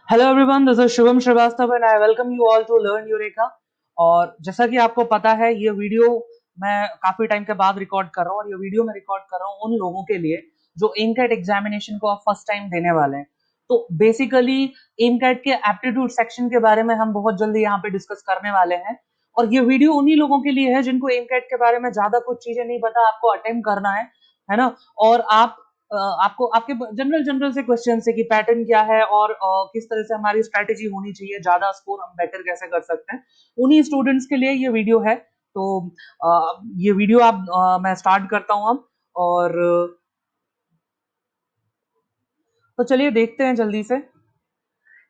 Hello everyone, this is Shubham Shrivastava and I welcome you all to learn Eureka. और जैसा कि आपको पता है, ये वीडियो मैं काफी टाइम के बाद रिकॉर्ड कर रहा हूँ और ये वीडियो मैं रिकॉर्ड कर रहा हूँ उन लोगों के लिए जो एमकैट एग्जामिनेशन को आप फर्स्ट टाइम देने वाले हैं। तो बेसिकली एमकैट के एप्टीट्यूड सेक्शन के बारे में हम बहुत जल्दी यहाँ पे डिस्कस करने वाले हैं। और ये वीडियो उन्हीं लोगों के लिए है जिनको एमकैट के बारे में ज्यादा कुछ चीजें नहीं पता, आपको अटेम्प्ट करना है ना। और आपको आपके जनरल जनरल से क्वेश्चन है कि पैटर्न क्या है और किस तरह से हमारी स्ट्रैटेजी होनी चाहिए, ज्यादा स्कोर हम बेटर कैसे कर सकते हैं, उन्हीं स्टूडेंट्स के लिए ये वीडियो है। तो ये वीडियो मैं स्टार्ट करता हूँ अब। और तो चलिए देखते हैं जल्दी से।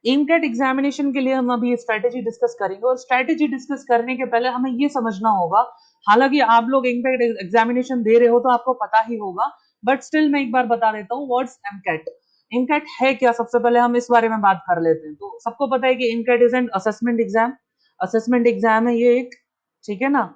एमकेट एग्जामिनेशन के लिए हम अभी स्ट्रैटेजी डिस्कस करेंगे और स्ट्रैटेजी डिस्कस करने के पहले हमें ये समझना होगा, हालांकि आप लोग एमकेट एग्जामिनेशन दे रहे हो तो आपको पता ही होगा, बट स्टिल मैं एक बार बता देता हूँ व्हाट्स एमकेट। एमकेट है क्या, सबसे पहले हम इस बारे में बात कर लेते हैं। तो सबको पता है कि AMCAT is an assessment exam. Assessment exam है ये एक, ठीक है ना।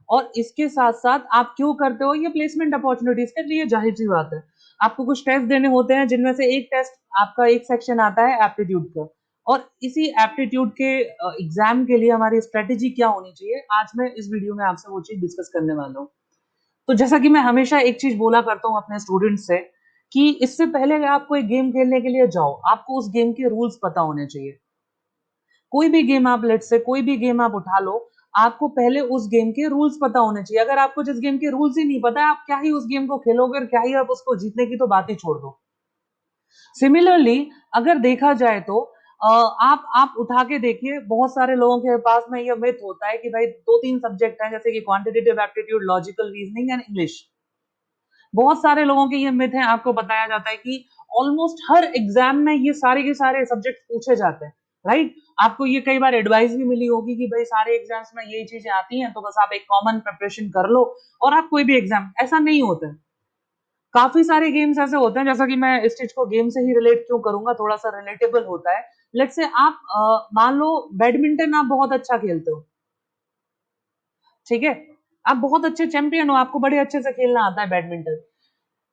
और इसके साथ साथ आप क्यों करते हो, ये प्लेसमेंट अपॉर्चुनिटीज के लिए, जाहिर सी बात है। आपको कुछ टेस्ट देने होते हैं जिनमें से एक टेस्ट आपका, एक सेक्शन आता है एप्टीट्यूड का। और इसी एप्टीट्यूड के एग्जाम के लिए हमारी स्ट्रेटेजी क्या होनी चाहिए, आज मैं इस वीडियो में आपसे वो चीज डिस्कस करने वाला हूँ। तो जैसा कि मैं हमेशा एक चीज बोला करता हूँ अपने स्टूडेंट्स से, कि इससे पहले अगर आप कोई गेम खेलने के लिए जाओ, आपको उस गेम के रूल्स पता होने चाहिए। कोई भी गेम आप, लेट से कोई भी गेम आप उठा लो, आपको पहले उस गेम के रूल्स पता होने चाहिए। अगर आपको जिस गेम के रूल्स ही नहीं पता है, आप क्या ही उस गेम को खेलोगे और क्या ही आप उसको जीतने की तो बात ही छोड़ दो। सिमिलरली अगर देखा जाए तो आप उठा के देखिए, बहुत सारे लोगों के पास में ये मिथ होता है कि भाई दो तीन सब्जेक्ट हैं, जैसे कि quantitative aptitude, logical reasoning and English. बहुत सारे लोगों के ये मिथ है, आपको बताया जाता है कि ऑलमोस्ट हर एग्जाम में ये सारे के सारे सब्जेक्ट पूछे जाते हैं, राइट। आपको ये कई बार एडवाइस भी मिली होगी कि भाई सारे एग्जाम्स में यही चीजें आती हैं, तो बस आप एक कॉमन प्रिपरेशन कर लो और आप कोई भी एग्जाम, ऐसा नहीं होता है। काफी सारे गेम्स ऐसे होते हैं, जैसा कि मैं इस चीज को गेम से ही रिलेट क्यों करूंगा, थोड़ा सा रिलेटेबल होता है। लेट्स से आप मान लो बैडमिंटन आप बहुत अच्छा खेलते हो, ठीक है। आप बहुत अच्छे चैंपियन हो, आपको बड़े अच्छे से खेलना आता है बैडमिंटन।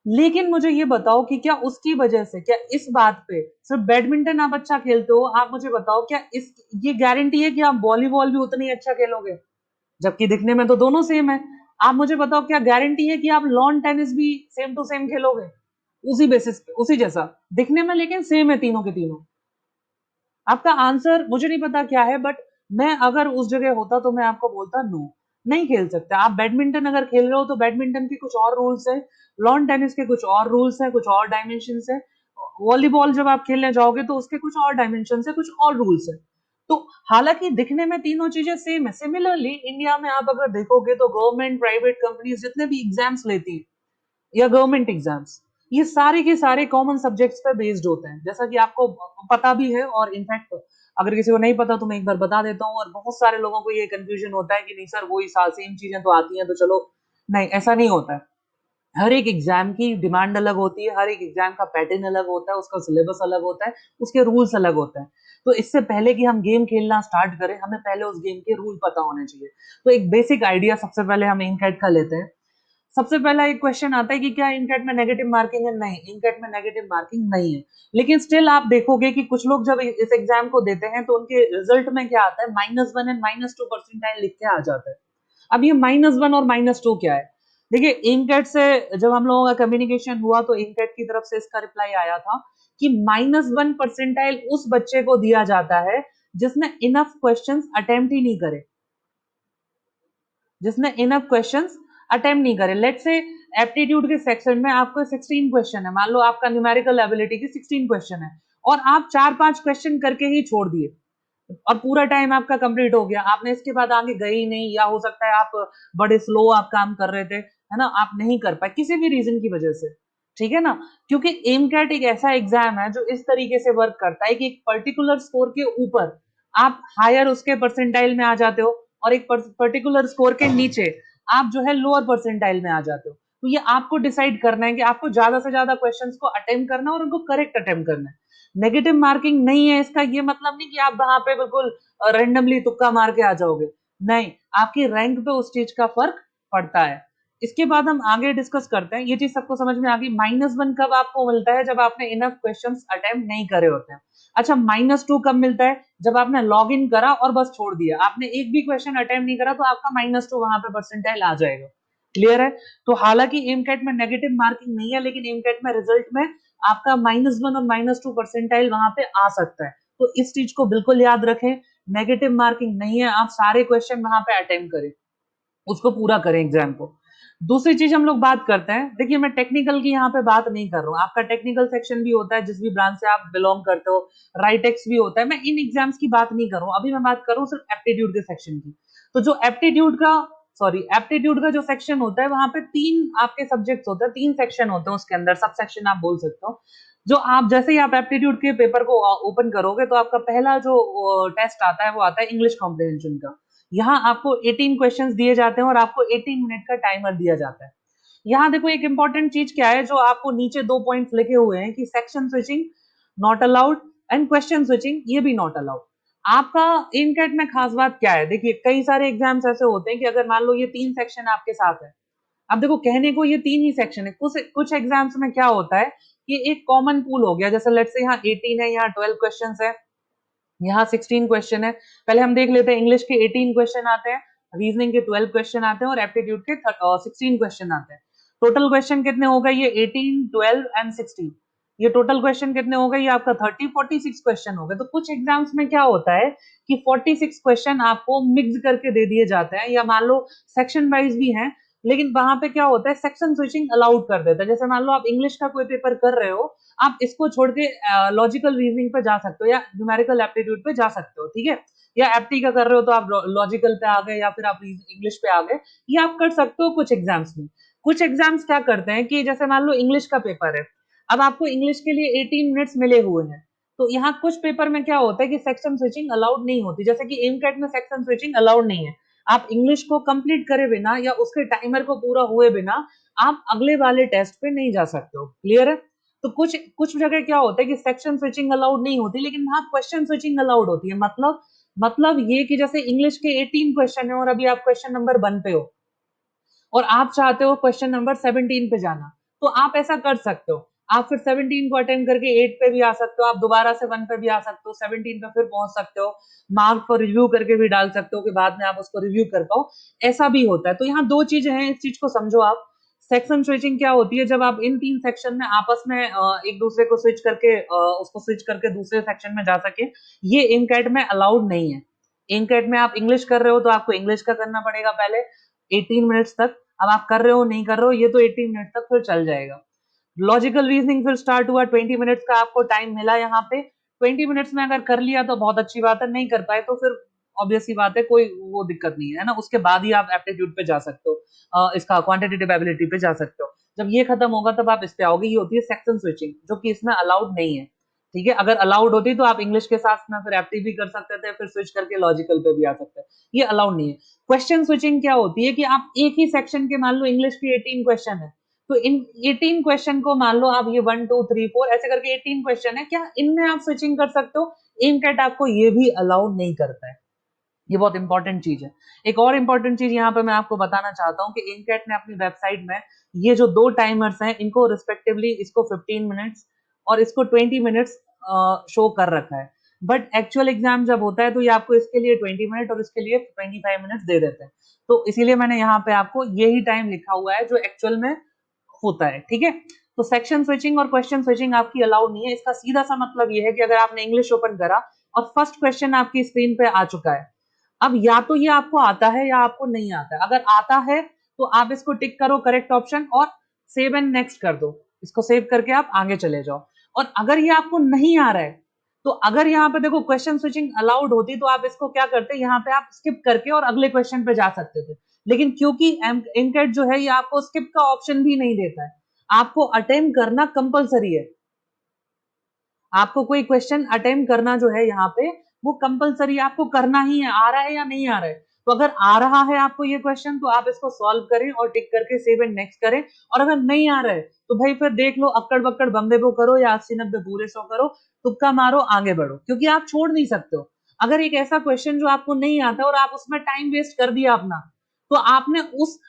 लेकिन मुझे ये बताओ कि क्या उसकी वजह से, क्या इस बात पे सिर्फ बैडमिंटन आप अच्छा खेलते हो, आप मुझे बताओ क्या इस ये गारंटी है कि आप वॉलीबॉल भी उतनी अच्छा खेलोगे, जबकि दिखने में तो दोनों सेम है। आप मुझे बताओ क्या गारंटी है कि आप लॉन टेनिस भी सेम टू सेम खेलोगे, उसी बेसिस पे, उसी जैसा दिखने में, लेकिन सेम है तीनों के तीनों। आपका आंसर मुझे नहीं पता क्या है, बट मैं अगर उस जगह होता तो मैं आपको बोलता नो, नहीं खेल सकते आप बैडमिंटन। अगर खेल रहे हो तो बैडमिंटन के कुछ और रूल्स है, लॉन टेनिस के कुछ और रूल्स है, कुछ और डायमेंशन है। वॉलीबॉल जब आप खेलने जाओगे तो उसके कुछ और डायमेंशन है, कुछ और रूल्स है। तो हालांकि दिखने में तीनों चीजें सेम है। सिमिलरली इंडिया में आप अगर देखोगे तो गवर्नमेंट, प्राइवेट कंपनीज जितने भी एग्जाम्स लेती है या गवर्नमेंट एग्जाम्स, ये सारे के सारे कॉमन सब्जेक्ट्स पे बेस्ड होते हैं, जैसा कि आपको पता भी है। और इनफैक्ट अगर किसी को नहीं पता तो मैं एक बार बता देता हूँ। और बहुत सारे लोगों को ये कंफ्यूजन होता है कि नहीं सर वही साल सेम चीजें तो आती हैं तो चलो, नहीं ऐसा नहीं होता है। हर एक एग्जाम की डिमांड अलग होती है, हर एक एग्जाम का पैटर्न अलग होता है, उसका सिलेबस अलग होता है, उसके रूल्स अलग होते हैं। तो इससे पहले कि हम गेम खेलना स्टार्ट करें, हमें पहले उस गेम के रूल पता होने चाहिए। तो एक बेसिक आइडिया सबसे पहले हम इनकैट का लेते हैं। सबसे पहला एक क्वेश्चन आता है कि क्या इनकैट में नेगेटिव मार्किंग है, नहीं इनकैट में नेगेटिव मार्किंग नहीं है। लेकिन स्टिल आप देखोगे कि कुछ लोग जब इस एग्जाम को देते हैं तो उनके रिजल्ट में क्या आता है, -1 एंड -2 परसेंटाइल लिख के आ जाता है। अब ये -1 और -2 क्या है। देखिए इनकैट से जब हम लोगों का कम्युनिकेशन हुआ तो इनकैट की तरफ से इसका रिप्लाई आया था कि -1 परसेंटाइल उस बच्चे को दिया जाता है जिसने इनफ क्वेश्चंस अटेम्प्ट ही नहीं करे, जिसने इनफ क्वेश्चंस अटेम्प्ट नहीं करे। लेट्स से एप्टीट्यूड के सेक्शन में आपको 16 क्वेश्चन है, मान लो आपका न्यूमेरिकल एबिलिटी के 16 क्वेश्चन है, और आप 4-5 क्वेश्चन करके ही छोड़ दिए और पूरा टाइम आपका कंप्लीट हो गया, आपने इसके बाद आगे गए ही नहीं, या हो सकता है आप बड़े स्लो आप काम कर रहे थे, है ना, आप नहीं कर पाए किसी भी रीजन की वजह से, ठीक है ना। क्योंकि एमकैट एक ऐसा एग्जाम है जो इस तरीके से वर्क करता है कि एक पर्टिकुलर स्कोर के ऊपर आप हायर उसके परसेंटाइल में आ जाते हो, और एक पर्टिकुलर स्कोर के नीचे आप जो है लोअर परसेंटाइल में आ जाते हो। तो ये आपको डिसाइड करना है कि आपको ज्यादा से ज्यादा क्वेश्चंस को अटेम्प्ट करना है और उनको करेक्ट अटेम्प्ट करना है। नेगेटिव मार्किंग नहीं है, इसका ये मतलब नहीं कि आप वहां पे बिल्कुल रेंडमली तुक्का मार के आ जाओगे, नहीं, आपकी रैंक पे उस चीज का फर्क पड़ता है। इसके बाद हम आगे डिस्कस करते हैं, ये चीज सबको समझ में आ गई। -1 कब आपको मिलता है, जब आपने इनफ क्वेश्चंस अटेम्प्ट नहीं करे होते हैं। अच्छा, -2 कब मिलता है? जब आपने लॉग इन करा और बस छोड़ दिया, आपने एक भी क्वेश्चन अटेम्प्ट नहीं करा तो आपका -2 वहां पे परसेंटाइल आ जाएगा। क्लियर है? तो हालांकि एमकैट में नेगेटिव मार्किंग नहीं है, लेकिन एमकैट में रिजल्ट में आपका -1 और -2 परसेंटाइल वहां पे आ सकता है। तो इस चीज को बिल्कुल याद रखें, नेगेटिव मार्किंग नहीं है, आप सारे क्वेश्चन वहां पे अटेम्प्ट करें, उसको पूरा करें एग्जाम को। दूसरी चीज हम लोग बात करते हैं, देखिए मैं टेक्निकल की यहाँ पे बात नहीं कर रहा हूँ, आपका टेक्निकल सेक्शन भी होता है जिस भी ब्रांच से आप बिलोंग करते हो, राइटेक्स भी होता है, मैं इन एग्जाम्स की बात नहीं कर रहा हूँ, अभी मैं बात कर रहा हूँ सिर्फ एप्टीट्यूड के सेक्शन की। तो जो एप्टीट्यूड का जो सेक्शन होता है, वहां पे 3 आपके सब्जेक्ट्स होते हैं, 3 सेक्शन होते हैं उसके अंदर, सब सेक्शन आप बोल सकते हो। जो आप जैसे ही आप एप्टीट्यूड के पेपर को ओपन करोगे तो आपका पहला जो टेस्ट आता है वो आता है इंग्लिश कॉम्प्रिहेंशन का। यहाँ आपको 18 क्वेश्चंस दिए जाते हैं और आपको 18 मिनट का टाइमर दिया जाता है। यहाँ देखो एक इंपॉर्टेंट चीज क्या है, जो आपको नीचे 2 पॉइंट्स लिखे हुए हैं कि section switching not allowed and question switching ये भी नॉट अलाउड। आपका इनकेट में खास बात क्या है, देखिए कई सारे एग्जाम्स ऐसे होते हैं कि अगर मान लो ये 3 सेक्शन आपके साथ है, अब देखो कहने को ये 3 ही सेक्शन है, कुछ कुछ एग्जाम्स में क्या होता है कि एक कॉमन पूल हो गया, जैसे लेट्स से यहाँ 18 है, यहाँ 12 क्वेश्चन है, यहाँ 16 क्वेश्चन है। पहले हम देख लेते हैं, इंग्लिश के 18 क्वेश्चन आते हैं, रीजनिंग के 12 क्वेश्चन आते हैं और एप्टीट्यूड के 16 क्वेश्चन आते हैं। टोटल क्वेश्चन कितने हो गए? ये 18, 12 एंड 16। ये टोटल क्वेश्चन कितने हो गए? ये आपका 46 क्वेश्चन हो गए। तो कुछ एग्जाम्स में क्या होता है कि 46 क्वेश्चन आपको मिक्स करके दे दिए जाते हैं, या मान लो सेक्शन वाइज भी हैं, लेकिन वहां पे क्या होता है, सेक्शन स्विचिंग अलाउड कर देता है। जैसे मान लो आप इंग्लिश का कोई पेपर कर रहे हो, आप इसको छोड़ के लॉजिकल रीजनिंग पे जा सकते हो या न्यूमेरिकल एप्टीट्यूड पे जा सकते हो, ठीक है? या एप्टी का कर रहे हो तो आप लॉजिकल पे आ गए या फिर आप इंग्लिश पे आ गए, ये आप कर सकते हो कुछ एग्जाम्स में। कुछ एग्जाम्स क्या करते हैं कि जैसे मान लो इंग्लिश का पेपर है, अब आपको इंग्लिश के लिए 18 मिनट्स मिले हुए हैं, तो यहाँ कुछ पेपर में क्या होता है कि सेक्शन स्विचिंग अलाउड नहीं होती, जैसे कि एमकेट में सेक्शन स्विचिंग अलाउड नहीं है। आप इंग्लिश को कंप्लीट करे बिना या उसके टाइमर को पूरा हुए बिना आप अगले वाले टेस्ट पे नहीं जा सकते हो। क्लियर है? तो कुछ कुछ जगह क्या होता है कि सेक्शन स्विचिंग अलाउड नहीं होती, लेकिन वहां क्वेश्चन स्विचिंग अलाउड होती है। मतलब ये कि जैसे इंग्लिश के 18 क्वेश्चन है और अभी आप क्वेश्चन नंबर 1 पे हो और आप चाहते हो क्वेश्चन नंबर 17 पे जाना, तो आप ऐसा कर सकते हो। आप फिर 17 को अटेम्प्ट करके 8 पे भी आ सकते हो, आप दोबारा से 1 पे भी आ सकते हो, 17 पे फिर पहुंच सकते हो, मार्क को रिव्यू करके भी डाल सकते हो कि बाद में आप उसको रिव्यू कर पाओ, ऐसा भी होता है। तो यहाँ 2 चीजें हैं, इस चीज को समझो आप। सेक्शन स्विचिंग क्या होती है, जब आप इन 3 सेक्शन में आपस में एक दूसरे को स्विच करके उसको स्विच करके दूसरे सेक्शन में जा सके, ये इनकैट में अलाउड नहीं है। इनकैट में आप इंग्लिश कर रहे हो तो आपको इंग्लिश का करना पड़ेगा पहले 18 मिनट्स तक, अब आप कर रहे हो नहीं कर रहे हो ये तो 18 मिनट तक फिर चल जाएगा। लॉजिकल रीजनिंग फिर स्टार्ट हुआ, 20 मिनट्स का आपको टाइम मिला यहाँ पे, 20 मिनट्स में अगर कर लिया तो बहुत अच्छी बात है, नहीं कर पाए तो फिर ऑब्वियस सी बात है, कोई वो दिक्कत नहीं है ना, उसके बाद ही आप एप्टीट्यूड पे जा सकते हो, इसका क्वांटिटेटिव एबिलिटी पे जा सकते हो। जब ये खत्म होगा तब आप इस पे आओगे, ये होती है सेक्शन स्विचिंग, जो कि इसमें अलाउड नहीं है। ठीक है, अगर अलाउड होती तो आप इंग्लिश के साथ में फिर एप्टी भी कर सकते थे, फिर स्विच करके लॉजिकल पे भी आ सकते हैं, ये अलाउड नहीं है। क्वेश्चन स्विचिंग क्या होती है कि आप एक ही सेक्शन के, मान लो इंग्लिश के 18 क्वेश्चन है, तो इन 18 क्वेश्चन को मान लो आप ये 1 2 3 4 ऐसे करके 18 क्वेश्चन है, क्या इनमें आप स्विचिंग कर सकते हो? एमकैट आपको ये भी अलाउड नहीं करता है, ये बहुत इंपॉर्टेंट चीज है। एक और इंपॉर्टेंट चीज यहाँ पे मैं आपको बताना चाहता हूँ कि एमकैट ने अपनी वेबसाइट में ये जो 2 टाइमर्स हैं, इनको रिस्पेक्टिवली इसको 15 मिनट्स और इसको 20 मिनट्स शो कर रखा है, बट एक्चुअल एग्जाम जब होता है तो ये आपको इसके लिए 20 मिनट और इसके लिए 25 मिनट्स दे देते हैं। तो इसीलिए मैंने यहाँ पे आपको यही टाइम लिखा हुआ है जो एक्चुअल में होता है। ठीक है, तो सेक्शन स्विचिंग और क्वेश्चन स्विचिंग आपकी अलाउड नहीं है। इसका सीधा सा मतलब ये है कि अगर आपने इंग्लिश ओपन करा और फर्स्ट क्वेश्चन आपकी स्क्रीन पे आ चुका है, अब या तो ये आपको आता है या आपको नहीं आता है। अगर आता है तो आप इसको टिक करो करेक्ट ऑप्शन और सेव एंड नेक्स्ट कर दो, इसको सेव करके आप आगे चले जाओ। और अगर ये आपको नहीं आ रहा है, तो अगर यहाँ पे देखो क्वेश्चन स्विचिंग अलाउड होती तो आप इसको क्या करते, यहाँ पे आप स्किप करके और अगले क्वेश्चन पे जा सकते थे, लेकिन क्योंकि एमकेट जो है ये आपको स्किप का ऑप्शन भी नहीं देता है, आपको अटेम्प्ट करना कंपलसरी है। आपको कोई क्वेश्चन अटेम्प्ट करना जो है यहाँ पे वो कंपलसरी आपको करना ही है, आ रहा है या नहीं आ रहा है। तो अगर आ रहा है आपको ये क्वेश्चन तो आप इसको सॉल्व करें और टिक करके सेव एंड नेक्स्ट करें, और अगर नहीं आ रहा है तो भाई फिर देख लो, अक्कड़ बक्कड़ बम्बे को करो या 80-90 पूरे 100 करो, तुक्का मारो, आगे बढ़ो, क्योंकि आप छोड़ नहीं सकते हो। अगर एक ऐसा क्वेश्चन जो आपको नहीं आता और आप उसमें टाइम वेस्ट कर दिया अपना, तो आपने उस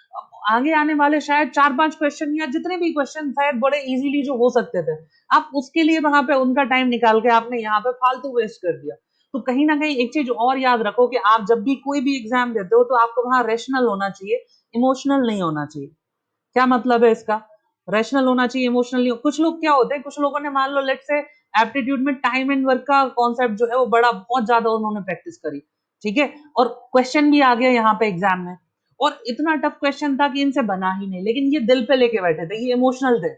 आगे आने वाले शायद 4-5 क्वेश्चन या जितने भी क्वेश्चन शायद बड़े इजीली जो हो सकते थे, आप उसके लिए वहां पे उनका टाइम निकाल के आपने यहाँ पे फालतू वेस्ट कर दिया। तो कहीं ना कहीं एक चीज और याद रखो कि आप जब भी कोई भी एग्जाम देते हो तो आपको वहां रेशनल होना चाहिए, इमोशनल नहीं होना चाहिए। क्या मतलब है इसका? रैशनल होना चाहिए, इमोशनल नहीं। कुछ लोग क्या होते हैं, कुछ लोगों ने मान लो लेट्स से एप्टीट्यूड में टाइम एंड वर्क का कॉन्सेप्ट जो है वो बड़ा बहुत ज्यादा उन्होंने प्रैक्टिस करी, ठीक है, और क्वेश्चन भी आ गया यहाँ पे एग्जाम में, और इतना टफ क्वेश्चन था कि इनसे बना ही नहीं, लेकिन ये दिल पे लेके बैठे थे, ये इमोशनल थे।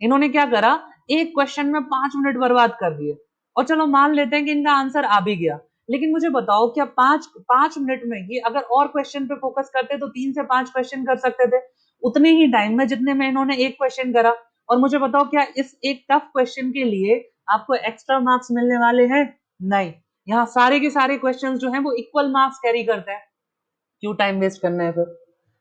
इन्होंने क्या करा, एक क्वेश्चन में 5 मिनट बर्बाद कर दिए, और चलो मान लेते हैं कि इनका आंसर आ भी गया, लेकिन मुझे बताओ क्या पांच पांच मिनट में ये अगर और क्वेश्चन पे फोकस करते तो 3 से 5 क्वेश्चन कर सकते थे उतने ही टाइम में जितने में इन्होंने एक क्वेश्चन करा। और मुझे बताओ क्या इस एक टफ क्वेश्चन के लिए आपको एक्स्ट्रा मार्क्स मिलने वाले हैं? नहीं, यहाँ सारे के सारे क्वेश्चन जो हैं वो इक्वल मार्क्स कैरी करते हैं। क्यों टाइम वेस्ट करना है फिर?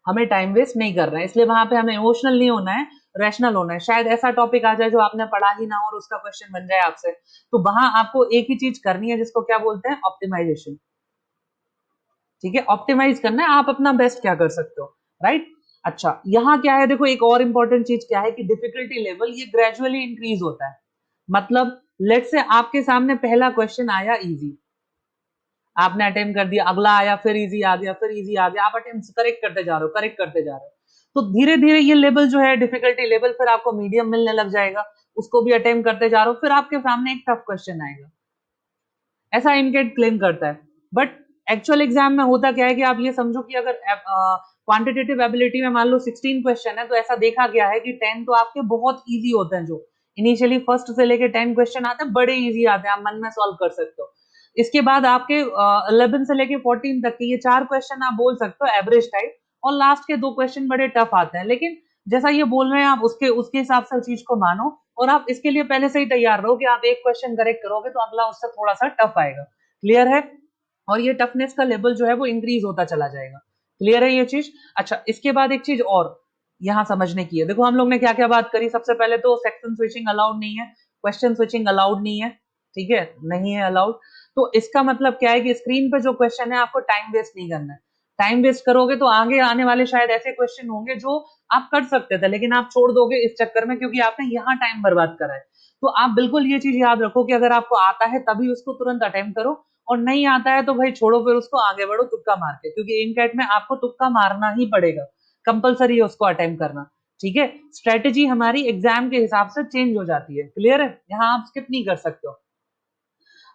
हमें टाइम वेस्ट नहीं करना है, इसलिए वहां पे हमें इमोशनल नहीं होना है, रैशनल होना है। शायद ऐसा टॉपिक आ जाए जो आपने पढ़ा ही ना हो और उसका क्वेश्चन बन जाए आपसे, तो वहां आपको एक ही चीज करनी है जिसको क्या बोलते हैं, ऑप्टिमाइजेशन। ठीक है, ऑप्टिमाइज करना है, आप अपना बेस्ट क्या कर सकते हो, राइट। अच्छा, यहाँ क्या है, देखो एक और इंपॉर्टेंट चीज क्या है कि डिफिकल्टी लेवल ये ग्रेजुअली इंक्रीज होता है। मतलब लेट से आपके सामने पहला क्वेश्चन आया इजी, आपने अटेम्प्ट कर दिया, अगला आया, फिर इजी आ गया, फिर इजी आ गया, आप अटेम्प्ट करेक्ट करते जा रहे हो, करेक्ट करते जा रहे हो, तो धीरे धीरे ये लेवल जो है डिफिकल्टी लेवल फिर आपको मीडियम मिलने लग जाएगा, उसको भी अटेम्प्ट करते जा रहे हो, फिर आपके सामने एक टफ क्वेश्चन आएगा। ऐसा इनकेट क्लेम करता है, बट एक्चुअल एग्जाम में होता क्या है कि आप ये समझो कि अगर क्वांटिटेटिव एबिलिटी में मान लो 16 क्वेश्चन है, तो ऐसा देखा गया है कि 10 तो आपके बहुत इजी होते हैं, जो इनिशियली फर्स्ट से लेके 10 क्वेश्चन आते हैं बड़े इजी आते हैं, आप मन में सॉल्व कर सकते हो। इसके बाद आपके 11 से लेके 14 तक के ये 4 क्वेश्चन आप बोल सकते हो एवरेज टाइप, और लास्ट के 2 क्वेश्चन बड़े टफ आते हैं, लेकिन जैसा ये बोल रहे हैं आप उसके उसके हिसाब से चीज को मानो, और आप इसके लिए पहले से ही तैयार रहो कि आप एक क्वेश्चन करेक्ट करोगे तो अगला उससे थोड़ा सा टफ आएगा। क्लियर है? और ये टफनेस का लेवल जो है वो इंक्रीज होता चला जाएगा। क्लियर है ये चीज? अच्छा, इसके बाद एक चीज और यहाँ समझने की है। देखो हम लोग ने क्या क्या बात करी, सबसे पहले तो सेक्शन स्विचिंग अलाउड नहीं है, क्वेश्चन स्विचिंग अलाउड नहीं है, ठीक है, नहीं है अलाउड। तो इसका मतलब क्या है कि स्क्रीन पे जो क्वेश्चन है आपको टाइम वेस्ट नहीं करना है। टाइम वेस्ट करोगे तो आगे आने वाले शायद ऐसे क्वेश्चन होंगे जो आप कर सकते थे, लेकिन आप छोड़ दोगे इस चक्कर में क्योंकि आपने यहाँ टाइम बर्बाद करा है। तो आप बिल्कुल ये चीज याद रखो कि अगर आपको आता है तभी उसको तुरंत अटेम्प्ट करो, और नहीं आता है तो भाई छोड़ो, फिर उसको आगे बढ़ो तुक्का मार के, क्योंकि एमकैट में आपको तुक्का मारना ही पड़ेगा, कंपलसरी है उसको अटेम्प्ट करना। ठीक है, स्ट्रेटेजी हमारी एग्जाम के हिसाब से चेंज हो जाती है। क्लियर है? यहाँ आप स्किप नहीं कर सकते हो।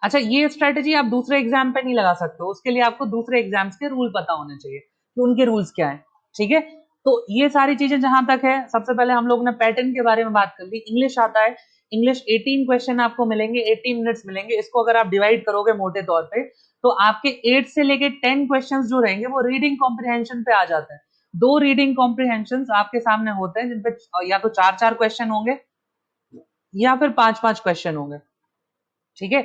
अच्छा, ये स्ट्रेटेजी आप दूसरे एग्जाम पे नहीं लगा सकते हो, उसके लिए आपको दूसरे एग्जाम्स के रूल पता होने चाहिए कि उनके रूल्स क्या है। ठीक है, तो ये सारी चीजें जहां तक है, सबसे पहले हम लोग ने पैटर्न के बारे में बात कर ली। इंग्लिश आता है, इंग्लिश 18 क्वेश्चन आपको मिलेंगे, 18 मिनट्स मिलेंगे, इसको अगर आप डिवाइड करोगे मोटे तौर पे तो आपके 8 से लेके 10 क्वेश्चन जो रहेंगे वो रीडिंग कॉम्प्रिहेंशन पे आ जाते हैं। 2 रीडिंग कॉम्प्रिहेंशन आपके सामने होते हैं जिनपे या तो 4-4 क्वेश्चन होंगे या फिर 5-5 क्वेश्चन होंगे। ठीक है,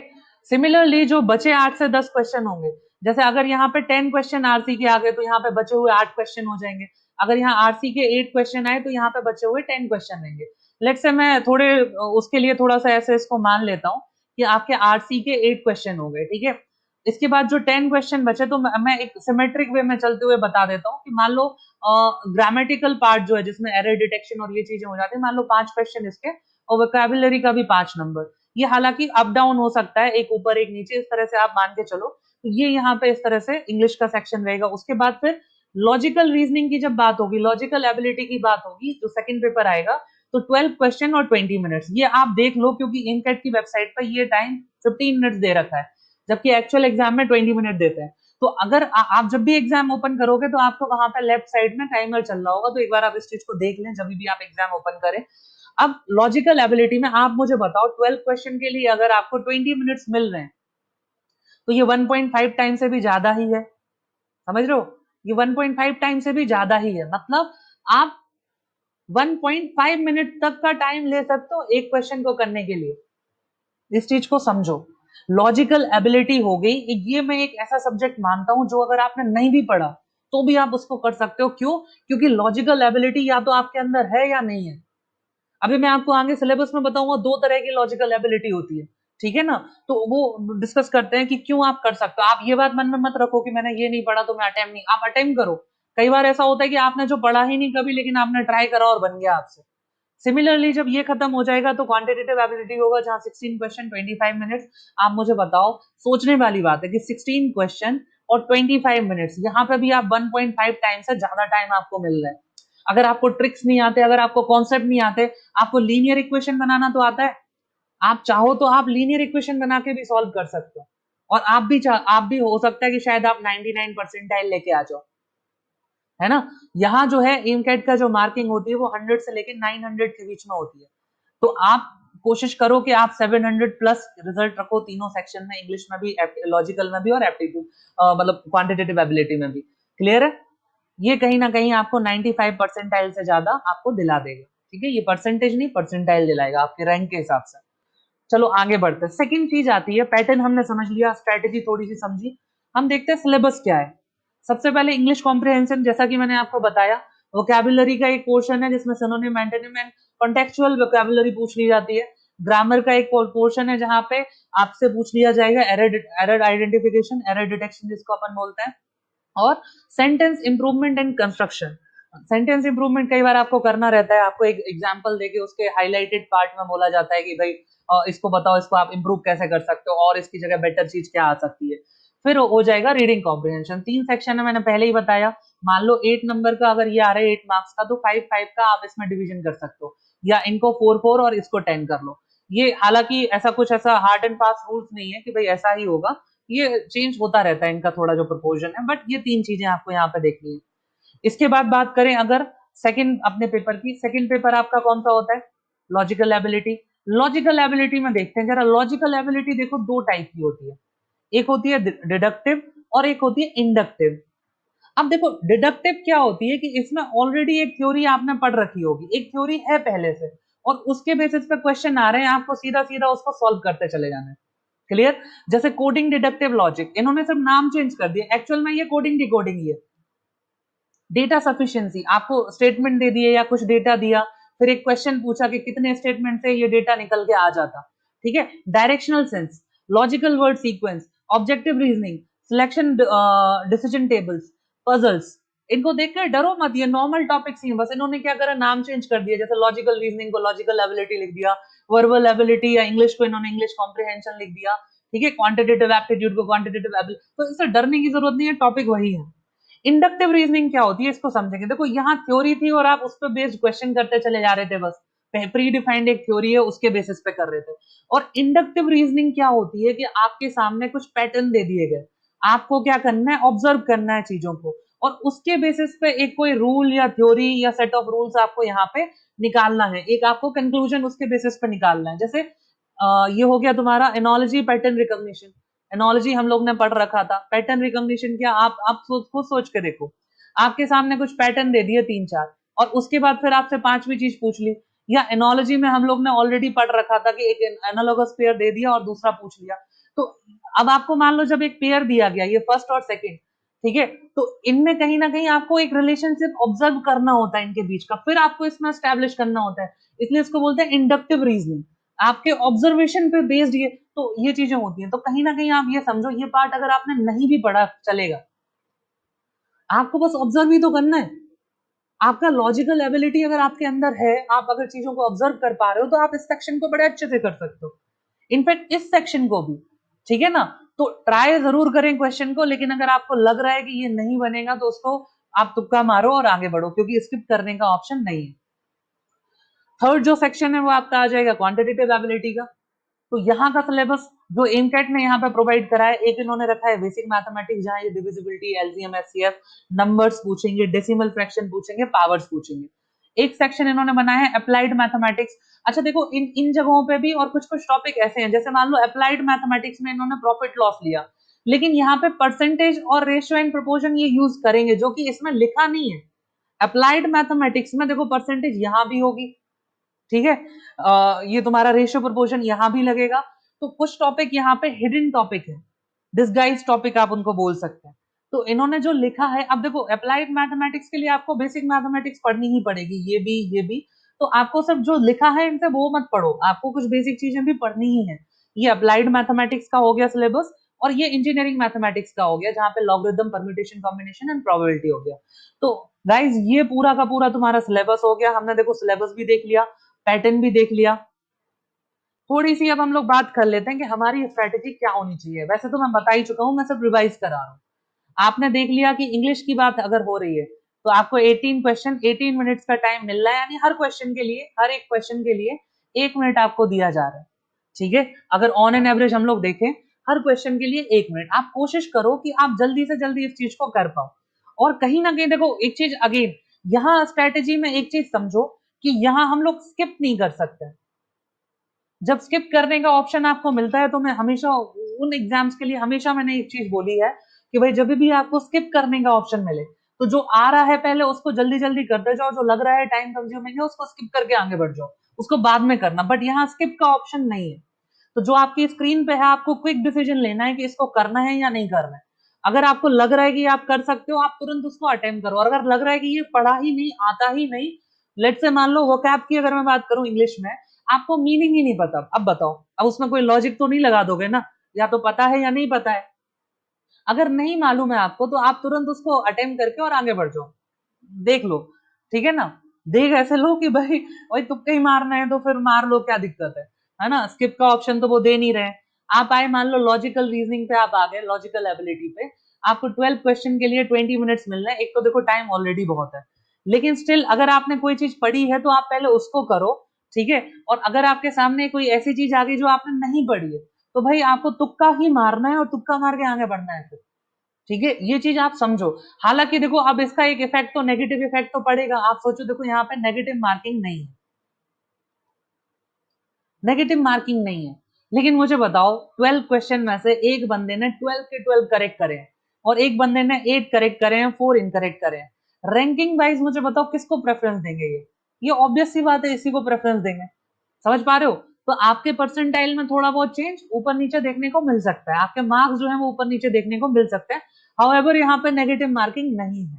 सिमिलरली जो बचे 8 से 10 क्वेश्चन होंगे, जैसे अगर यहाँ पे 10 क्वेश्चन आरसी के आ गए तो यहाँ पे बचे हुए 8 क्वेश्चन हो जाएंगे। अगर यहाँ आरसी के 8 क्वेश्चन आए तो यहाँ पे बचे हुए 10 क्वेश्चन रहेंगे। लेट्स से मैं थोड़े उसके लिए थोड़ा सा ऐसे इसको मान लेता हूँ कि आपके आरसी के 8 क्वेश्चन हो गए, ठीक है। इसके बाद जो 10 क्वेश्चन बचे तो मैं एक सिमेट्रिक वे में चलते हुए बता देता हूँ कि मान लो ग्रामेटिकल पार्ट जो है जिसमें एरर डिटेक्शन और ये चीजें हो जाती है, मान लो 5 क्वेश्चन इसके, और वोकैबुलरी का भी 5 नंबर। ये हालांकि अप डाउन हो सकता है, एक ऊपर एक नीचे, इस तरह से आप मान के चलो। तो ये यहाँ पे इस तरह से इंग्लिश का सेक्शन रहेगा। उसके बाद फिर लॉजिकल रीजनिंग की जब बात होगी, लॉजिकल एबिलिटी की बात होगी, जो सेकंड पेपर आएगा, तो 12 क्वेश्चन और 20 मिनट्स, ये आप देख लो क्योंकि इनकेट की वेबसाइट पर ये टाइम 15 मिनट्स दे रखा है, जबकि एक्चुअल एग्जाम में 20 मिनट देते हैं। तो अगर आप जब भी एग्जाम ओपन करोगे तो आपको वहां पे लेफ्ट साइड में टाइमर चल रहा होगा, तो एक बार आप इस चीज को देख लें जब भी आप एग्जाम ओपन करें। अब लॉजिकल एबिलिटी में आप मुझे बताओ 12 क्वेश्चन के लिए अगर आपको 20 मिनट्स मिल रहे हैं तो ये 1.5 टाइम से भी ज्यादा ही है। समझ रहे हो? ये 1.5 टाइम से भी ज्यादा ही है, मतलब आप 1.5 मिनट तक का टाइम ले सकते हो एक क्वेश्चन को करने के लिए। इस चीज को समझो, लॉजिकल एबिलिटी हो गई, ये मैं एक ऐसा सब्जेक्ट मानता हूं जो अगर आपने नहीं भी पढ़ा तो भी आप उसको कर सकते हो। क्यों? क्योंकि लॉजिकल एबिलिटी या तो आपके अंदर है या नहीं है। अभी मैं आपको आगे सिलेबस में बताऊंगा 2 तरह की लॉजिकल एबिलिटी होती है, ठीक है ना। तो वो डिस्कस करते हैं कि क्यों आप कर सकते हो। आप ये बात मन में मत रखो कि मैंने ये नहीं पढ़ा तो मैं अटेम्प्ट नहीं, आप अटेम्प्ट करो, कई बार ऐसा होता है कि आपने जो पढ़ा ही नहीं कभी, लेकिन आपने ट्राई करा और बन गया आपसे। सिमिलरली जब ये खत्म हो जाएगा तो क्वांटिटेटिव एबिलिटी होगा, जहां 16 क्वेश्चन 25 मिनट्स। आप मुझे बताओ, सोचने वाली बात है कि 16 क्वेश्चन और 25 मिनट्स, यहाँ पे भी आप 1.5 टाइम से ज्यादा टाइम आपको मिल रहा है। अगर आपको ट्रिक्स नहीं आते, अगर आपको कॉन्सेप्ट नहीं आते, आपको लीनियर इक्वेशन बनाना तो आता है, आप चाहो तो आप लीनियर इक्वेशन बना के भी सॉल्व कर सकते हो, और आप भी हो सकता है कि शायद आप 99 परसेंटाइल लेके आ जाओ, है ना। यहाँ जो है एमकेट का जो मार्किंग होती है वो 100 से लेके 900 के बीच में होती है। तो आप कोशिश करो कि आप 700 प्लस रिजल्ट रखो तीनों सेक्शन में, इंग्लिश में भी, लॉजिकल में भी, और एप्टीट्यूड मतलब क्वांटिटेटिव एबिलिटी में भी। क्लियर है? ये कहीं ना कहीं आपको 95 परसेंटाइल से ज्यादा आपको दिला देगा। ठीक है, ये परसेंटेज नहीं, परसेंटाइल दिलाएगा आपके रैंक के हिसाब से। चलो आगे बढ़ते हैं। सेकंड चीज आती है, पैटर्न हमने समझ लिया, स्ट्रेटेजी थोड़ी सी समझी, हम देखते हैं सिलेबस क्या है। सबसे पहले इंग्लिश कॉम्प्रिहेंशन, जैसा कि मैंने आपको बताया, वोकैबुलरी का एक पोर्शन है जिसमें synonym, antonym and contextual vocabulary पूछ ली जाती है। ग्रामर का एक पोर्शन है जहां पे आपसे पूछ लिया जाएगा एरर आइडेंटिफिकेशन, एरर डिटेक्शन जिसको अपन बोलते हैं, और sentence improvement and construction. Sentence improvement कई बार आपको करना रहता है, आपको एक एग्जांपल देके उसके हाईलाइटेड पार्ट में बोला जाता है कि भाई इसको बताओ, इसको आप इंप्रूव कैसे कर सकते हो, और इसकी जगह बेटर चीज क्या आ सकती है। फिर हो जाएगा रीडिंग कॉम्प्रिहेंशन। 3 सेक्शन है, मैंने पहले ही बताया। मान लो 8 नंबर का अगर ये आ रहा है 8 मार्क्स का, तो 5-5 का आप इसमें डिवीजन कर सकते हो, या इनको 4-4 और इसको 10 कर लो। ये हालांकि ऐसा हार्ड एंड फास्ट रूल्स नहीं है कि भाई ऐसा ही होगा, ये चेंज होता रहता है इनका थोड़ा जो प्रोपोर्शन है, बट ये 3 चीजें आपको यहाँ पे देखनी है। इसके बाद बात करें अगर सेकंड अपने पेपर की, सेकंड पेपर आपका कौन सा होता है? Logical ability. लॉजिकल एबिलिटी में देखते हैं जरा, लॉजिकल एबिलिटी देखो 2 टाइप की होती है, एक होती है डिडक्टिव और एक होती है इंडक्टिव। अब देखो डिडक्टिव क्या होती है कि इसमें ऑलरेडी एक थ्योरी आपने पढ़ रखी होगी, एक थ्योरी है पहले से, और उसके बेसिस पे क्वेश्चन आ रहे हैं, आपको सीधा सीधा उसको सॉल्व करते चले जाना है। क्लियर? जैसे कोडिंग डिडक्टिव लॉजिक, इन्होंने सिर्फ नाम चेंज कर दिया, एक्चुअल में ये कोडिंग डिकोडिंग ही है। डेटा सफिशिएंसी, आपको स्टेटमेंट दे दिए या कुछ डेटा दिया, फिर एक क्वेश्चन पूछा कि कितने स्टेटमेंट से ये डेटा निकल के आ जाता। ठीक है, directional sense, logical word sequence, objective reasoning, selection, decision tables, puzzles, इनको देखकर डरो मत, ये नॉर्मल टॉपिक्स ही हैं, बस इन्होंने क्या करा, नाम चेंज कर दिया। जैसे लॉजिकल रीजनिंग को लॉजिकल एबिलिटी लिख दिया, वर्बल एबिलिटी या इंग्लिश को इन्होंने इंग्लिश कॉम्प्रिहेंशन लिख दिया। ठीक है, क्वांटिटेटिव एप्टीट्यूड को क्वांटिटेटिव एबिलिटी, तो इससे डरने की जरूरत नहीं है, टॉपिक वही है। इंडक्टिव रीजनिंग क्या होती है, इसको समझेंगे। देखो यहाँ थ्योरी थी और आप उस पर बेस्ड क्वेश्चन करते चले जा रहे थे, बस प्री डिफाइंड एक थ्योरी है उसके बेसिस पे कर रहे थे। और इंडक्टिव रीजनिंग क्या होती है कि आपके सामने कुछ पैटर्न दे दिए गए, आपको क्या करना है, ऑब्जर्व करना है चीजों को, और उसके बेसिस पे एक कोई रूल या थ्योरी या सेट ऑफ रूल्स आपको यहाँ पे निकालना है, एक आपको कंक्लूजन उसके बेसिस पे निकालना है। जैसे ये हो गया तुम्हारा एनोलॉजी पैटर्न रिकॉग्निशन। एनोलॉजी हम लोग ने पढ़ रखा था। पैटर्न रिकॉग्निशन क्या, आप खुद सोच के देखो, आपके सामने कुछ पैटर्न दे दिए 3-4, और उसके बाद फिर आपसे 5वीं चीज पूछ ली। या एनोलॉजी में हम लोग ने ऑलरेडी पढ़ रखा था कि एक एनालॉगस पेयर दे दिया और दूसरा पूछ लिया। तो अब आपको मान लो जब एक पेयर दिया गया, ये फर्स्ट और सेकंड, ठीक है, तो इनमें कहीं ना कहीं आपको एक रिलेशनशिप ऑब्जर्व करना होता है इनके बीच का, फिर आपको इसमें एस्टेब्लिश करना होता है, इसलिए इसको बोलते हैं इंडक्टिव रीजनिंग। आपके ऑब्जर्वेशन पे बेस्ड ये चीजें होती हैं। तो कहीं ना कहीं आप ये समझो, ये पार्ट अगर आपने नहीं भी पढ़ा चलेगा, आपको बस ऑब्जर्व ही तो करना है। आपका लॉजिकल एबिलिटी अगर आपके अंदर है, आप अगर चीजों को ऑब्जर्व कर पा रहे हो, तो आप इस सेक्शन को बड़े अच्छे से कर सकते हो, इनफैक्ट इस सेक्शन को भी। ठीक है ना? तो ट्राई जरूर करें क्वेश्चन को, लेकिन अगर आपको लग रहा है कि ये नहीं बनेगा तो उसको आप तुक्का मारो और आगे बढ़ो, क्योंकि स्किप करने का ऑप्शन नहीं है। थर्ड जो सेक्शन है वो आपका आ जाएगा क्वांटिटेटिव एबिलिटी का। तो यहाँ का सिलेबस जो एमकेट ने यहाँ पे प्रोवाइड करा है, एक इन्होंने रखा है बेसिक मैथमेटिक्स, जहाँ ये डिविजिबिलिटी, एलसीएम, एचसीएफ, नंबर्स पूछेंगे, डेसिमल फ्रैक्शन पूछेंगे, पावर्स पूछेंगे। एक सेक्शन इन्होंने बनाया है अप्लाइड मैथमेटिक्स। अच्छा देखो, इन इन जगहों पे भी और कुछ कुछ टॉपिक ऐसे हैं, जैसे मान लो अप्लाइड मैथमेटिक्स में इन्होंने प्रॉफिट लॉस लिया, लेकिन यहाँ पे परसेंटेज और रेशियो एंड प्रोपोर्शन ये यूज करेंगे, जो कि इसमें लिखा नहीं है। अप्लाइड मैथमेटिक्स में देखो परसेंटेज यहाँ भी होगी, ठीक है, ये तुम्हारा रेशियो प्रोपोर्शन यहां भी लगेगा। तो कुछ टॉपिक यहाँ पे हिडन टॉपिक है, डिसगाइज टॉपिक आप उनको बोल सकते हैं। तो इन्होंने जो लिखा है, अब देखो अप्लाइड मैथमेटिक्स के लिए आपको बेसिक मैथमेटिक्स पढ़नी ही पड़ेगी, ये भी। तो आपको सब जो लिखा है इनसे वो मत पढ़ो, आपको कुछ बेसिक चीजें भी पढ़नी ही है। ये अप्लाइड मैथमेटिक्स का हो गया सिलेबस। और ये इंजीनियरिंग मैथमेटिक्स का हो गया जहां पे logarithm, permutation, combination and probability हो गया। तो गाइज ये पूरा का पूरा तुम्हारा सिलेबस हो गया। हमने देखो सिलेबस भी देख लिया, पैटर्न भी देख लिया। थोड़ी सी अब हम लोग बात कर लेते हैं कि हमारी स्ट्रेटेजी क्या होनी चाहिए। वैसे तो मैं बता ही चुका हूं, मैं सिर्फ रिवाइज करा रहा हूँ। आपने देख लिया कि इंग्लिश की बात अगर हो रही है तो आपको 18 क्वेश्चन 18 मिनट्स का टाइम मिल रहा है, यानी हर क्वेश्चन के लिए, हर एक क्वेश्चन के लिए 1 मिनट आपको दिया जा रहा है। ठीक है, अगर ऑन एन एवरेज हम लोग देखें हर क्वेश्चन के लिए 1 मिनट, आप कोशिश करो कि आप जल्दी से जल्दी इस चीज को कर पाओ। और कहीं ना कहीं देखो एक चीज अगेन, यहाँ स्ट्रेटेजी में एक चीज समझो कि यहाँ हम लोग स्किप नहीं कर सकते। जब स्किप करने का ऑप्शन आपको मिलता है तो मैं हमेशा उन एग्जाम्स के लिए हमेशा मैंने एक चीज बोली है कि भाई जब भी आपको स्किप करने का ऑप्शन मिले तो जो आ रहा है पहले उसको जल्दी जल्दी करते जाओ, जो लग रहा है टाइम कंज्यूमिंग है उसको स्किप करके आगे बढ़ जाओ, उसको बाद में करना। बट यहाँ स्किप का ऑप्शन नहीं है। तो जो आपकी स्क्रीन पे है आपको क्विक डिसीजन लेना है कि इसको करना है या नहीं करना है। अगर आपको लग रहा है कि आप कर सकते हो आप तुरंत उसको अटेम्प्ट करो, और अगर लग रहा है कि ये पढ़ा ही नहीं, आता ही नहीं, लेट से मान लो वोकैब की अगर मैं बात करूं इंग्लिश में, आपको मीनिंग ही नहीं पता, अब बताओ, अब उसमें कोई लॉजिक तो नहीं लगा दोगे ना, या तो पता है या नहीं पता है। अगर नहीं मालूम है आपको तो आप तुरंत उसको अटेम्प्ट करके और आगे बढ़ जाओ, देख लो। ठीक है ना, देख ऐसे लो कि भाई भाई तुक्का ही मारना है तो फिर मार लो, क्या दिक्कत है ना। स्किप का ऑप्शन तो वो दे नहीं रहे। आप आए मान लो लॉजिकल रीजनिंग पे, आप आ गए लॉजिकल एबिलिटी पे, आपको 12 क्वेश्चन के लिए 20 मिनट्स मिल रहे हैं। एक तो देखो टाइम ऑलरेडी बहुत है, लेकिन स्टिल अगर आपने कोई चीज पढ़ी है तो आप पहले उसको करो। ठीक है, और अगर आपके सामने कोई ऐसी चीज आ गई जो आपने नहीं पढ़ी है तो भाई आपको तुक्का ही मारना है और तुक्का मार के आगे बढ़ना है फिर। ठीक है, ये चीज आप समझो। हालांकि देखो अब इसका एक इफेक्ट तो नेगेटिव इफेक्ट तो पड़ेगा। आप सोचो देखो यहाँ पे नेगेटिव मार्किंग नहीं है, नेगेटिव मार्किंग नहीं है, लेकिन मुझे बताओ 12 क्वेश्चन में से एक बंदे ने 12 के 12 करेक्ट करे हैं और एक बंदे ने 8 करेक्ट करे हैं, 4 इनकरेक्ट करे हैं। रैंकिंग वाइज मुझे बताओ किसको प्रेफरेंस देंगे? ये ऑब्वियस सी बात है, इसी को प्रेफरेंस देंगे। समझ पा रहे हो? तो आपके परसेंटाइल में थोड़ा बहुत चेंज ऊपर नीचे देखने को मिल सकता है, आपके मार्क्स जो है वो ऊपर नीचे देखने को मिल सकते हैं। हाउएवर यहाँ पे नेगेटिव मार्किंग नहीं है।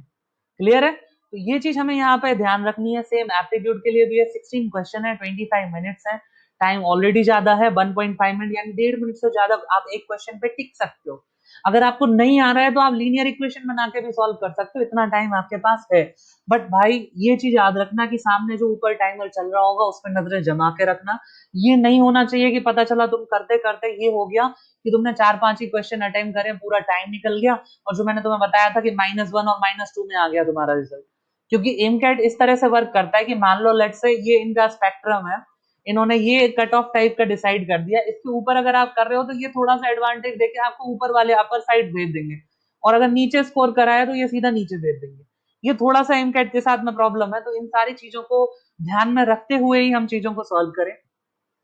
क्लियर है? तो ये चीज हमें यहाँ पे ध्यान रखनी है। सेम एप्टीट्यूड के लिए भी है, 16 क्वेश्चन है, 25 मिनट्स है, टाइम ऑलरेडी ज्यादा है, 1.5 मिनट यानी 1.5 मिनट से ज्यादा आप एक क्वेश्चन पे टिक सकते हो। अगर आपको नहीं आ रहा है तो आप लीनियर इक्वेशन बना के भी सॉल्व कर सकते हो, इतना टाइम आपके पास है। बट भाई ये चीज याद रखना कि सामने जो ऊपर टाइमर चल रहा होगा उस पर नजरें जमा के रखना। ये नहीं होना चाहिए कि पता चला तुम करते करते ये हो गया कि तुमने 4-5 ही क्वेश्चन अटेम्प्ट करे, पूरा टाइम निकल गया और जो मैंने तुम्हें बताया था कि -1 और -2 में आ गया तुम्हारा रिजल्ट। क्योंकि एमकैट इस तरह से वर्क करता है कि मान लो लेट से ये इनका स्पेक्ट्रम है, इन्होंने ये कट ऑफ टाइप का डिसाइड कर दिया, इसके ऊपर अगर आप कर रहे हो तो ये थोड़ा सा एडवांटेज देके आपको ऊपर वाले अपर साइड भेज देंगे, और अगर नीचे स्कोर करा है तो ये सीधा नीचे भेज देंगे। ये थोड़ा सा एमकैट के साथ में प्रॉब्लम है, तो इन सारी चीजों को ध्यान में रखते हुए ही हम चीजों को सॉल्व करें।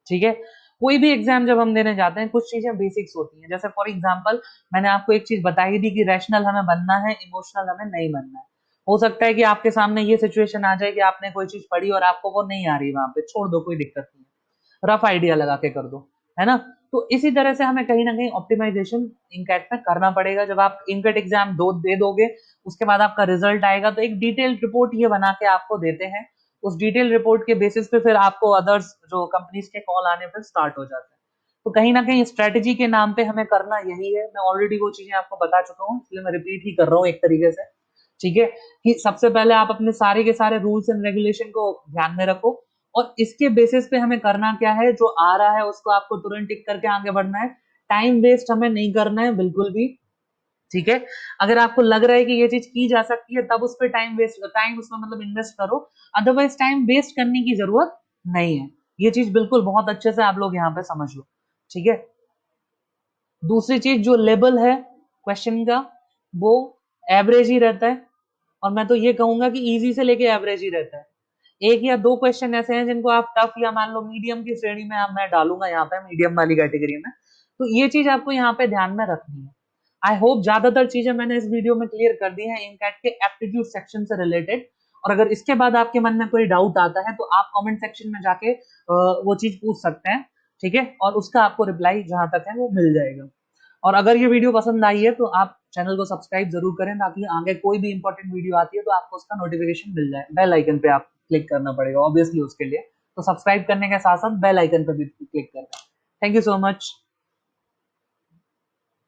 ठीक है, कोई भी एग्जाम जब हम देने जाते हैं कुछ चीजें बेसिक्स होती हैं, जैसे फॉर एग्जांपल मैंने आपको एक चीज बताई थी कि रैशनल हमें बनना है, इमोशनल हमें नहीं बनना है। हो सकता है कि आपके सामने ये सिचुएशन आ जाए कि आपने कोई चीज पढ़ी और आपको वो नहीं आ रही, वहां पे छोड़ दो, कोई दिक्कत नहीं है, रफ आइडिया लगा के कर दो, है ना। तो इसी तरह से हमें कहीं ना कहीं ऑप्टिमाइजेशन इनकैट में करना पड़ेगा। जब आप इनकैट एग्जाम दो दे दोगे उसके बाद आपका रिजल्ट आएगा तो एक डिटेल्ड रिपोर्ट ये बना के आपको देते हैं। उस डिटेल रिपोर्ट के बेसिस पे फिर आपको अदर्स जो कंपनीज के कॉल आने फिर स्टार्ट हो जाते हैं। तो कहीं ना कहीं स्ट्रेटेजी के नाम पे हमें करना यही है। मैं ऑलरेडी वो चीजें आपको बता चुका हूँ, इसलिए मैं रिपीट ही कर रहा हूँ एक तरीके से। ठीक है, कि सबसे पहले आप अपने सारे के सारे रूल्स एंड रेगुलेशन को ध्यान में रखो और इसके बेसिस पे हमें करना क्या है, जो आ रहा है उसको आपको तुरंत टिक करके आगे बढ़ना है। टाइम वेस्ट हमें नहीं करना है बिल्कुल भी। ठीक है, अगर आपको लग रहा है कि ये चीज की जा सकती है तब उस पर टाइम उसमें मतलब इन्वेस्ट करो, अदरवाइज टाइम वेस्ट करने की जरूरत नहीं है। ये चीज बिल्कुल बहुत अच्छे से आप लोग यहाँ पे समझ लो। ठीक है, दूसरी चीज जो लेवल है क्वेश्चन का वो एवरेज ही रहता है, और मैं तो ये कहूंगा कि इजी से लेके एवरेज ही रहता है। एक या दो क्वेश्चन ऐसे हैं जिनको आप टफ या मान लो मीडियम की श्रेणी में मैं डालूंगा यहाँ पे, मीडियम वाली कैटेगरी में। तो ये चीज आपको यहाँ पे ध्यान में रखनी है। आई होप ज्यादातर चीजें मैंने इस वीडियो में क्लियर कर दी हैं इनकैट के एप्टीट्यूड सेक्शन से रिलेटेड। और अगर इसके बाद आपके मन में कोई डाउट आता है तो आप कमेंट सेक्शन में जाके वो चीज पूछ सकते हैं। ठीक है, और उसका आपको रिप्लाई जहां तक है वो मिल जाएगा। और अगर ये वीडियो पसंद आई है तो आप चैनल को सब्सक्राइब जरूर करें, ताकि आगे कोई भी इंपॉर्टेंट वीडियो आती है तो आपको उसका नोटिफिकेशन मिल जाए। बेल आइकन पे आप क्लिक करना पड़ेगा ऑब्वियसली उसके लिए, तो सब्सक्राइब करने के साथ साथ बेल आइकन पे भी क्लिक करना। Thank you so much.